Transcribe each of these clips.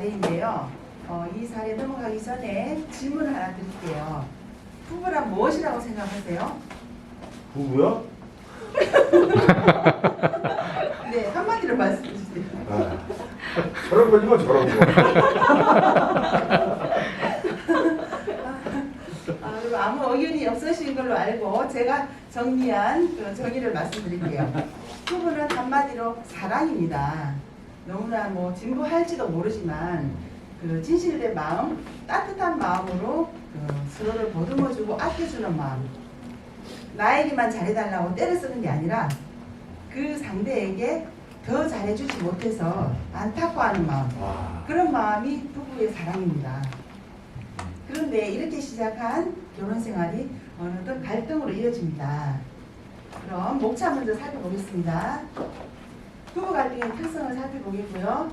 사례인데요. 이 사례 넘어가기 전에 질문을 하나 드릴게요. 부부란 무엇이라고 생각하세요? 부부요? 네, 한마디로 말씀해 주세요. 저런 거지만 저런 거. 그리고 아무 의견이 없으신 걸로 알고 제가 정리한 그 정의를 말씀드릴게요. 부부는 한마디로 사랑입니다. 너무나 뭐 진부할지도 모르지만 그 진실된 마음, 따뜻한 마음으로 서로를 보듬어주고 아껴주는 마음. 나에게만 잘해달라고 때를 쓰는 게 아니라 그 상대에게 더 잘해주지 못해서 안타까워하는 마음. 그런 마음이 부부의 사랑입니다. 그런데 이렇게 시작한 결혼생활이 어느덧 갈등으로 이어집니다. 그럼 목차 먼저 살펴보겠습니다. 부부 갈등의 특성을 살펴보겠고요.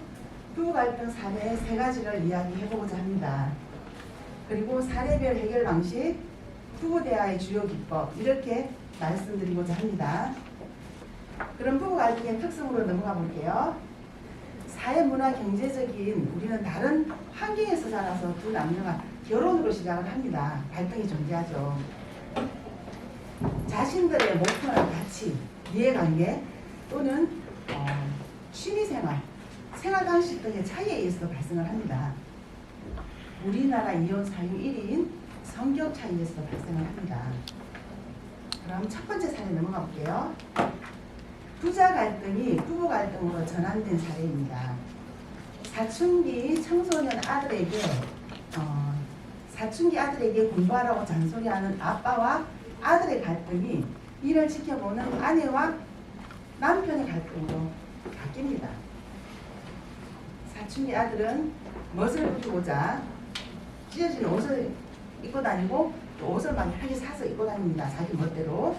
부부 갈등 사례 3가지를 이야기해보고자 합니다. 그리고 사례별 해결 방식, 부부 대화의 주요 기법 이렇게 말씀드리고자 합니다. 그럼 부부 갈등의 특성으로 넘어가 볼게요. 사회 문화 경제적인 우리는 다른 환경에서 자라서 두 남녀가 결혼으로 시작을 합니다. 갈등이 존재하죠. 자신들의 목표나 가치, 이해관계 또는 취미생활, 생활방식 등의 차이에 의해서 발생을 합니다. 우리나라 이혼 사유 1위인 성격 차이에서 발생을 합니다. 그럼 첫 번째 사례 넘어가 볼게요. 부자 갈등이 부부 갈등으로 전환된 사례입니다. 사춘기 청소년 아들에게 공부하라고 잔소리하는 아빠와 아들의 갈등이 이를 지켜보는 아내와 남편의 갈등으로 바뀝니다. 사춘기 아들은 멋을 부리고자 찢어진 옷을 입고 다니고 또 옷을 막 편하게 사서 입고 다닙니다. 자기 멋대로.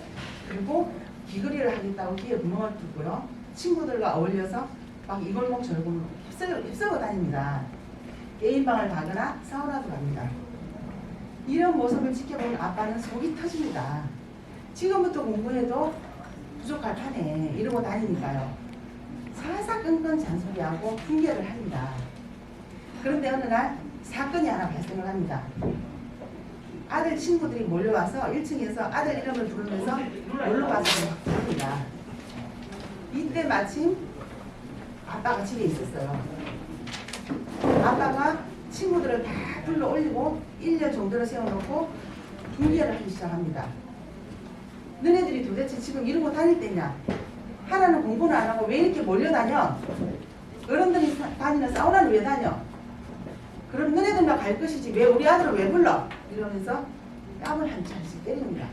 그리고 귀걸이를 하겠다고 귀에 구멍을 뚫고요. 친구들과 어울려서 막 이 골목 저 골목 휩쓸고 다닙니다. 개인방을 가거나 사우나도 갑니다. 이런 모습을 지켜보는 아빠는 속이 터집니다. 지금부터 공부해도 부족할 판에 이러고 다니니까요. 사사건건 잔소리하고 훈계를 합니다. 그런데 어느 날 사건이 하나 발생을 합니다. 아들 친구들이 몰려와서 1층에서 아들 이름을 부르면서 놀러가서 합니다. 이때 마침 아빠가 집에 있었어요. 아빠가 친구들을 다 불러 올리고 1년 정도를 세워놓고 훈계를 하기 시작합니다. 너네들이 도대체 지금 이러고 다닐 때냐? 하나는 공부는 안 하고 왜 이렇게 몰려다녀? 어른들이 다니는 사우나는 왜 다녀? 그럼 너네들만 갈 것이지 왜 우리 아들을 왜 불러? 이러면서 뺨을 한 차례씩 때립니다.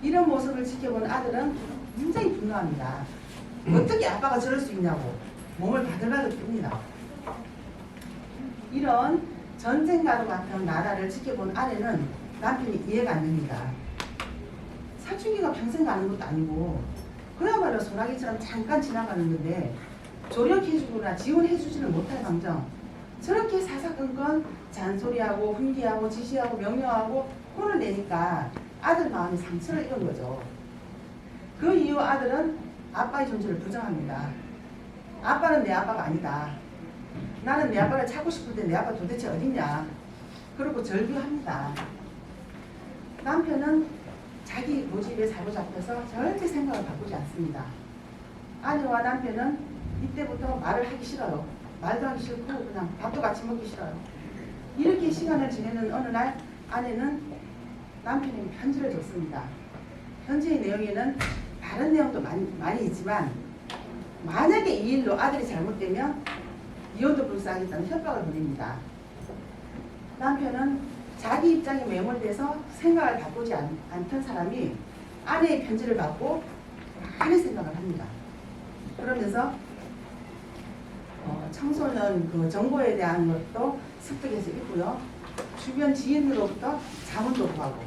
이런 모습을 지켜본 아들은 굉장히 분노합니다. 어떻게 아빠가 저럴 수 있냐고 몸을 바들바들 뜹니다. 이런 전쟁과도 같은 나라를 지켜본 아내는 남편이 이해가 안 됩니다. 사춘기가 평생 가는 것도 아니고 그야말로 소나기처럼 잠깐 지나가는 건데 조력해주거나 지원해주지는 못할 방정 저렇게 사사건건 잔소리하고 훈계하고 지시하고 명령하고 혼을 내니까 아들 마음이 상처를 입은 거죠. 그 이후 아들은 아빠의 존재를 부정합니다. 아빠는 내 아빠가 아니다. 나는 내 아빠를 찾고 싶은데 내 아빠 도대체 어딨냐. 그러고 절규합니다. 남편은 자기 고집에 사로잡혀서 절대 생각을 바꾸지 않습니다. 아내와 남편은 이때부터 말을 하기 싫어요. 말도 하기 싫고 그냥 밥도 같이 먹기 싫어요. 이렇게 시간을 지내는 어느 날 아내는 남편에게 편지를 줬습니다. 편지의 내용에는 다른 내용도 많이 있지만 만약에 이 일로 아들이 잘못되면 이혼도 불사하겠다는 협박을 보냅니다. 남편은 자기 입장에 매몰돼서 생각을 바꾸지 않던 사람이 아내의 편지를 받고 많은 생각을 합니다. 그러면서 청소년 그 정보에 대한 것도 습득해서 있고요. 주변 지인으로부터 자문도 구하고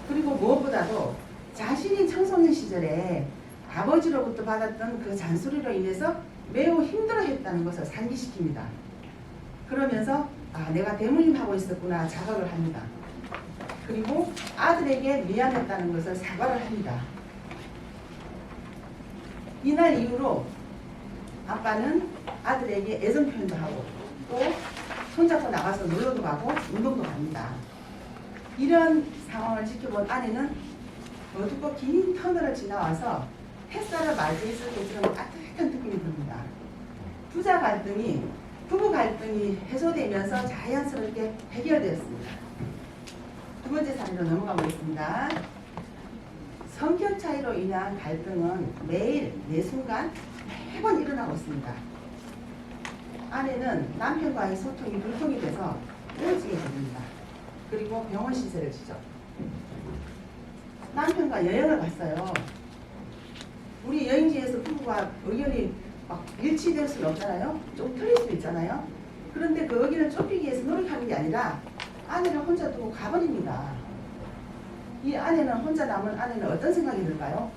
그리고 무엇보다도 자신이 청소년 시절에 아버지로부터 받았던 그 잔소리로 인해서 매우 힘들어했다는 것을 상기시킵니다. 그러면서 내가 대물림하고 있었구나 자각을 합니다. 그리고 아들에게 미안했다는 것을 사과를 합니다. 이날 이후로 아빠는 아들에게 애정 표현도 하고 또 손잡고 나가서 놀러도 가고 운동도 갑니다. 이런 상황을 지켜본 아내는 어둡고 긴 터널을 지나와서 햇살을 맞이했을 때처럼 따뜻한 느낌이 듭니다. 부부 갈등이 해소되면서 자연스럽게 해결되었습니다. 두 번째 사례로 넘어가 보겠습니다. 성격 차이로 인한 갈등은 매일 매 순간 매번 일어나고 있습니다. 아내는 남편과의 소통이 불통이 돼서 우울증에 걸립니다. 그리고 병원 신세를 지죠. 남편과 여행을 갔어요. 우리 여행지에서 부부가 의견이 막 일치될 수는 없잖아요. 좀 틀릴 수도 있잖아요. 그런데 그 의견을 좁히기 위해서 노력하는 게 아니라 아내를 혼자 두고 가버립니다. 이 아내는 혼자 남은 아내는 어떤 생각이 들까요?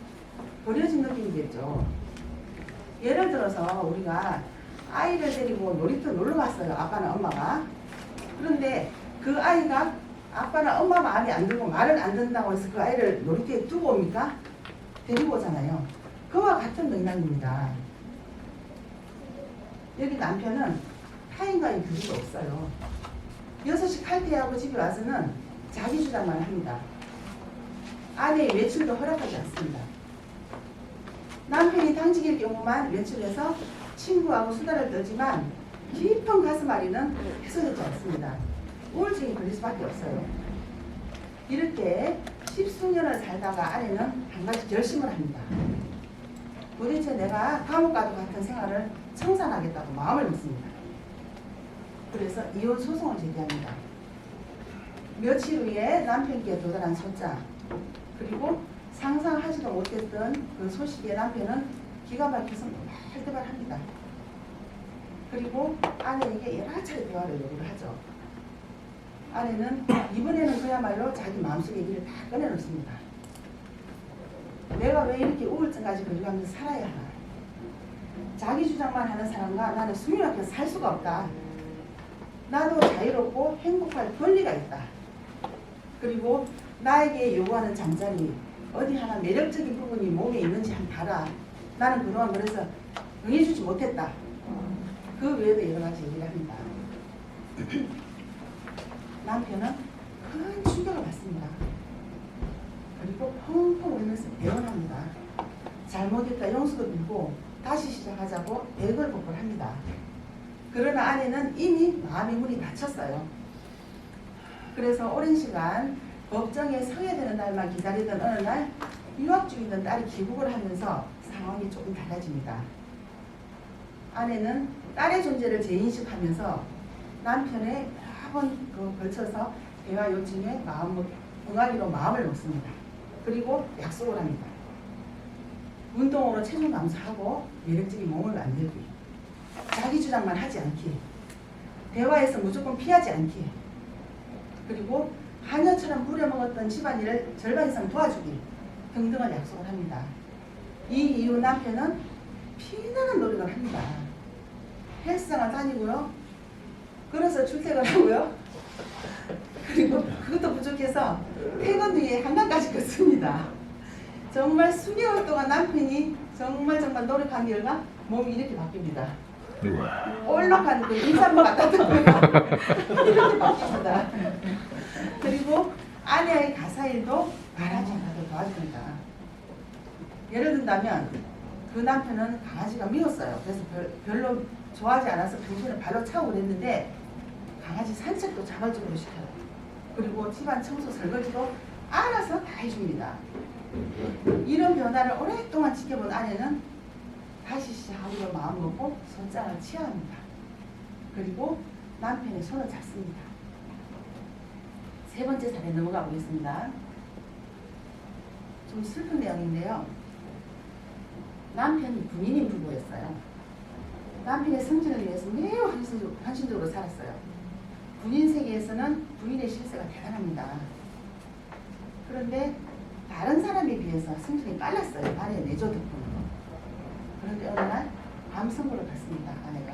버려진 느낌이겠죠. 예를 들어서 우리가 아이를 데리고 놀이터 놀러 갔어요. 아빠나 엄마가. 그런데 그 아이가 아빠나 엄마 마음에 안 들고 말을 안 듣는다고 해서 그 아이를 놀이터에 두고 옵니까? 데리고 오잖아요. 그와 같은 맥락입니다. 여기 남편은 타인과의 교류가 없어요. 6시 칼퇴하고 집에 와서는 자기 주장만 합니다. 아내의 외출도 허락하지 않습니다. 남편이 당직일 경우만 외출해서 친구하고 수다를 떨지만 깊은 가슴앓이는 해소되지 않습니다. 우울증이 걸릴 수밖에 없어요. 이렇게 십수년을 살다가 아내는 한 가지 결심을 합니다. 도대체 내가 감옥과도 같은 생활을 청산하겠다고 마음을 먹습니다. 그래서 이혼 소송을 제기합니다. 며칠 후에 남편께 도달한 소장, 그리고 상상하지도 못했던 그 소식에 남편은 기가 막혀서 말대발합니다. 그리고 아내에게 여러 차례 대화를 요구를 하죠. 아내는 이번에는 그야말로 자기 마음속의 얘기를 다 꺼내놓습니다. 내가 왜 이렇게 우울증까지 걸려가면서 살아야 하나? 자기 주장만 하는 사람과 나는 숨이 막혀서 살 수가 없다. 나도 자유롭고 행복할 권리가 있다. 그리고 나에게 요구하는 잠자리 어디 하나 매력적인 부분이 몸에 있는지 한번 봐라. 나는 그동안 그래서 응해주지 못했다. 그 외에도 여러 가지 얘기를 합니다. 남편은 큰 충격을 받습니다. 그리고 펑펑 울면서 애원합니다. 잘못했다 용서도 빌고 다시 시작하자고 애걸복걸 합니다. 그러나 아내는 이미 마음의 문이 닫혔어요. 그래서 오랜 시간 법정에 서야 되는 날만 기다리던 어느 날 유학 중이던 딸이 귀국을 하면서 상황이 조금 달라집니다. 아내는 딸의 존재를 재인식하면서 남편의 여러 번 걸쳐서 대화 요청에 응하기로 마음을 먹습니다. 그리고 약속을 합니다. 운동으로 체중 감소하고 매력적인 몸을 만들기, 자기 주장만 하지 않기, 대화에서 무조건 피하지 않기, 그리고 하녀처럼 부려먹었던 집안일을 절반 이상 도와주기 등등을 약속을 합니다. 이 이후 남편은 피나는 노력을 합니다. 헬스장을 다니고요. 걸어서 출퇴근하고요. 그리고 그것도 부족해서 퇴근 후에 한강까지 걷습니다. 정말 수개월 동안 남편이 정말 노력한 결과 몸이 이렇게 바뀝니다. 올라간 그 인삼 같았던 거가 이렇게 바뀝니다. 그리고 아내의 가사일도 말하지 않아도 도와줍니다. 예를 든다면 그 남편은 강아지가 미웠어요. 그래서 별로 좋아하지 않아서 당신을 발로 차고 그랬는데 강아지 산책도 자발적으로 시켜요. 그리고 집안 청소 설거지도 알아서 다 해줍니다. 이런 변화를 오랫동안 지켜본 아내는 다시 시작하기로 마음먹고 손장을 취합니다. 그리고 남편의 손을 잡습니다. 세 번째 사례 넘어가 보겠습니다. 좀 슬픈 내용인데요. 남편이 군인인 부부였어요. 남편의 승진을 위해서 매우 헌신적으로 살았어요. 군인 세계에서는 부인의 실세가 대단합니다. 그런데 다른 사람에 비해서 승진이 빨랐어요. 아내의 내조 덕분으로. 그런데 어느 날 암 선고를 받습니다. 아내가.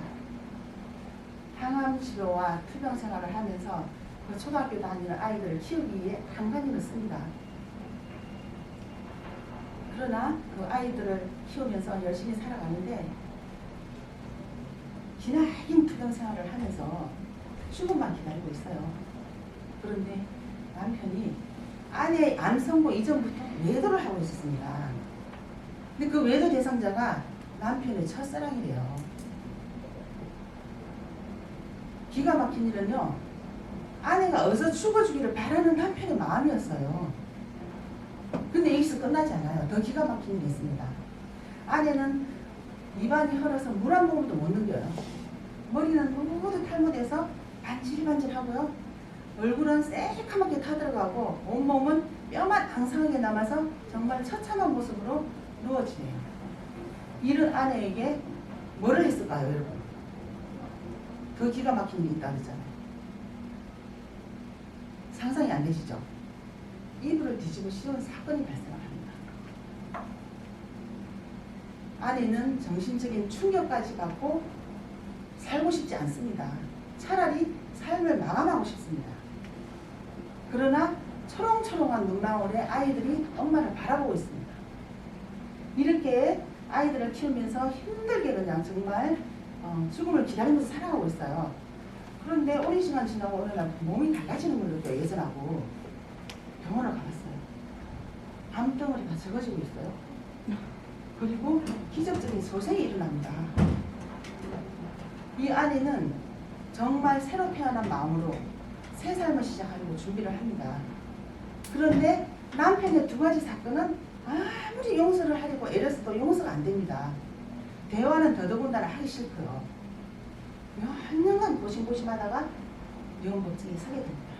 항암 치료와 투병 생활을 하면서 그 초등학교 다니는 아이들을 키우기 위해 한간힘을 씁니다. 그러나 그 아이들을 키우면서 열심히 살아가는데 기나긴 투병 생활을 하면서 죽음만 기다리고 있어요. 그런데 남편이 아내 암 선고 이전부터 외도를 하고 있었습니다. 근데 그 외도 대상자가 남편의 첫사랑이래요. 기가 막힌 일은요, 아내가 어서 죽어주기를 바라는 남편의 마음이었어요. 근데 여기서 끝나지 않아요. 더 기가 막힌 일이 있습니다. 아내는 입안이 헐어서 물 한 모금도 못 넘겨요. 머리는 모두 탈모돼서 반질반질하고요. 얼굴은 새까맣게 타들어가고 온몸은 뼈만 앙상하게 남아서 정말 처참한 모습으로 누워지네요. 이런 아내에게 뭐를 했을까요, 여러분? 더 기가 막힌 일이 있다 그러잖아요. 상상이 안 되시죠? 이불을 뒤집어 씌운 사건이 발생을 합니다. 아내는 정신적인 충격까지 받고 살고 싶지 않습니다. 차라리 삶을 마감하고 싶습니다. 그러나 초롱초롱한 눈망울에 아이들이 엄마를 바라보고 있습니다. 이렇게 아이들을 키우면서 힘들게 그냥 정말 죽음을 기다리면서 살아가고 있어요. 그런데 오랜 시간 지나고 어느 날 몸이 달라지는 걸 느껴요. 예전하고. 병원을 가봤어요. 암덩어리가 적어지고 있어요. 그리고 기적적인 소생이 일어납니다. 이 아내는 정말 새로 태어난 마음으로 새 삶을 시작하려고 준비를 합니다. 그런데 남편의 두 가지 사건은 아무리 용서를 하려고 애를 써도 용서가 안 됩니다. 대화는 더더군다나 하기 싫고요. 몇 년간 고심고심하다가 영업법정에 서게 됩니다.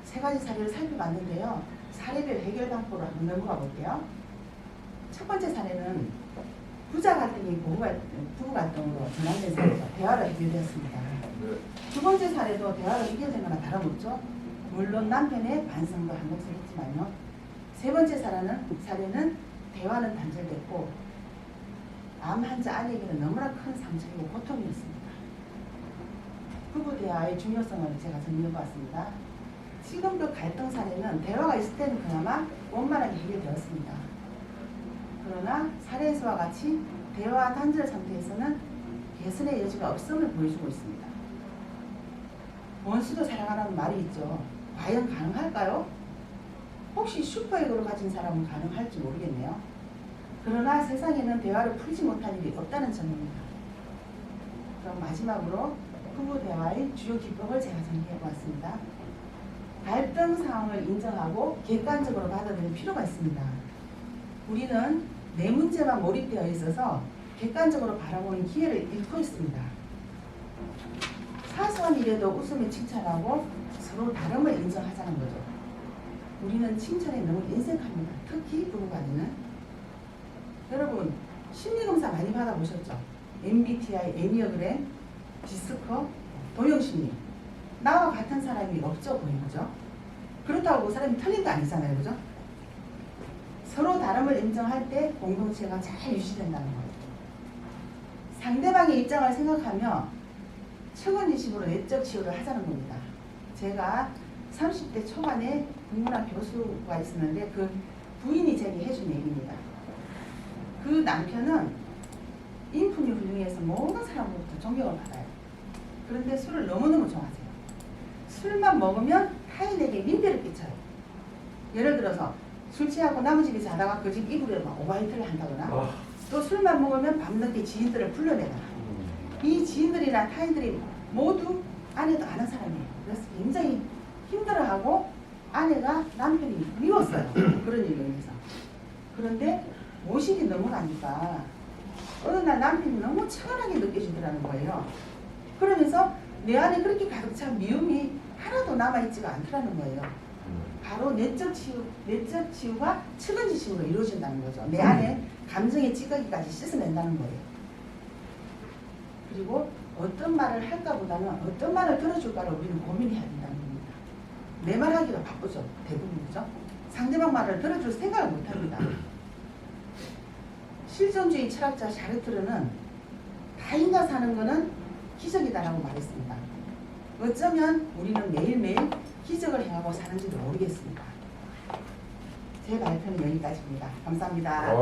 세 가지 사례를 살펴봤는데요. 사례별 해결 방법으로 한번 넘어가 볼게요. 첫 번째 사례는 부자 갈등이 부부 갈등으로 전환된 사례죠. 대화로 해결되었습니다. 두 번째 사례도 대화로 해결된 거나 다름없죠. 물론 남편의 반성도 한 몫을 했지만요. 세 번째 사례는 대화는 단절됐고 암 환자 아내에게는 너무나 큰 상처이고 고통이었습니다. 부부 대화의 중요성을 제가 정리해보았습니다. 지금 그 갈등 사례는 대화가 있을 때는 그나마 원만하게 해결되었습니다. 그러나 사례에서와 같이 대화 단절 상태에서는 개선의 여지가 없음을 보여주고 있습니다. 원수도 사랑하라는 말이 있죠. 과연 가능할까요? 혹시 슈퍼에그를 가진 사람은 가능할지 모르겠네요. 그러나 세상에는 대화를 풀지 못한 일이 없다는 점입니다. 그럼 마지막으로 부부 대화의 주요 기법을 제가 정리해보았습니다. 갈등 상황을 인정하고 객관적으로 받아들일 필요가 있습니다. 우리는 내 문제만 몰입되어 있어서 객관적으로 바라보는 기회를 잃고 있습니다. 사소한 일에도 웃으며 칭찬하고 서로 다름을 인정하자는 거죠. 우리는 칭찬에 너무 인색합니다. 특히 부부간에는. 여러분 심리검사 많이 받아보셨죠? MBTI, 애니어그램, 디스커, 도형심리. 나와 같은 사람이 없죠, 보이는 거죠? 그렇다고 그 사람이 틀린 거 아니잖아요, 그죠? 서로 다름을 인정할 때 공동체가 잘 유지된다는 거예요. 상대방의 입장을 생각하며 측은지식으로 내적 치유를 하자는 겁니다. 제가 30대 초반에 국문학 교수가 있었는데 그 부인이 제게 해준 얘기입니다. 그 남편은 인품이 훌륭해서 모든 사람으로부터 존경을 받아요. 그런데 술을 너무너무 좋아하세요. 술만 먹으면 타인에게 민폐를 끼쳐요. 예를 들어서 술 취하고 남의 집에 자다가 그 집 이불에 막 오바이트를 한다거나 또 술만 먹으면 밤늦게 지인들을 불러내거나 이 지인들이나 타인들이 모두 아내도 아는 사람이에요. 그래서 굉장히 힘들어하고 아내가 남편이 미웠어요. 그런 일로 인해서. 그런데 모시기 넘어가니까 어느 날 남편이 너무 차분하게 느껴지더라는 거예요. 그러면서 내 안에 그렇게 가득 찬 미움이 하나도 남아있지가 않더라는 거예요. 바로 내적 치유가 측은지식으로 이루어진다는 거죠. 내 안에 감정의 찌꺼기까지 씻어낸다는 거예요. 그리고 어떤 말을 할까보다는 어떤 말을 들어줄까를 우리는 고민해야 된다는 겁니다. 내 말 하기가 바쁘죠. 대부분이죠. 상대방 말을 들어줄 생각을 못합니다. 실존주의 철학자 샤르트르는 타인과 사는 것은 기적이다라고 말했습니다. 어쩌면 우리는 매일매일 기적을 행하고 사는지도 모르겠습니다. 제 발표는 여기까지입니다. 감사합니다.